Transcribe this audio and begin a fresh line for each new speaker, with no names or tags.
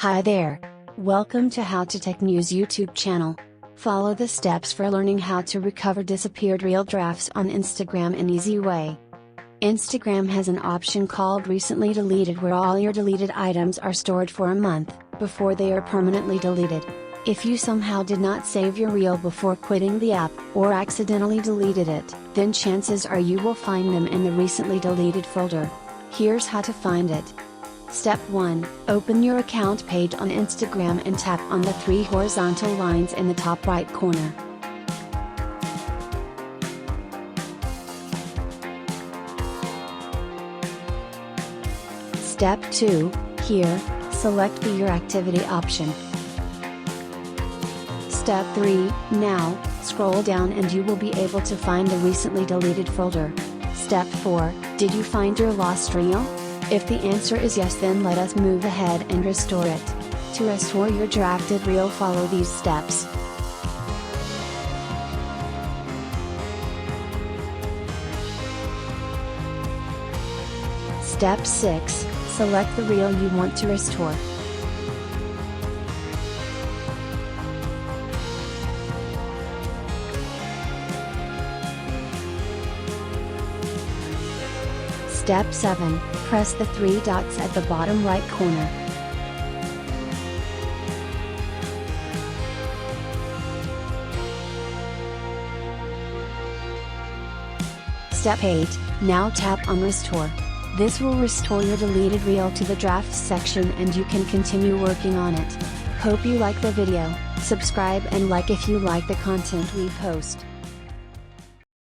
Hi there. Welcome to Howto Technews YouTube channel. Follow the steps for learning how to recover disappeared reel drafts on Instagram in easy way. Instagram has an option called Recently Deleted where all your deleted items are stored for a month, before they are permanently deleted. If you somehow did not save your reel before quitting the app, or accidentally deleted it, then chances are you will find them in the recently deleted folder. Here's how to find it. Step 1, open your account page on Instagram and tap on the 3 horizontal lines in the top right corner. Step 2, here, select the Your Activity option. Step 3, now, scroll down and you will be able to find the recently deleted folder. Step 4, did you find your lost reel? If the answer is yes, then let us move ahead and restore it. To restore your drafted reel, follow these steps. Step 6, select the reel you want to restore. Step 7, press the 3 dots at the bottom right corner. Step 8, now tap on Restore. This will restore your deleted reel to the drafts section and you can continue working on it. Hope you like the video, subscribe and like if you like the content we post.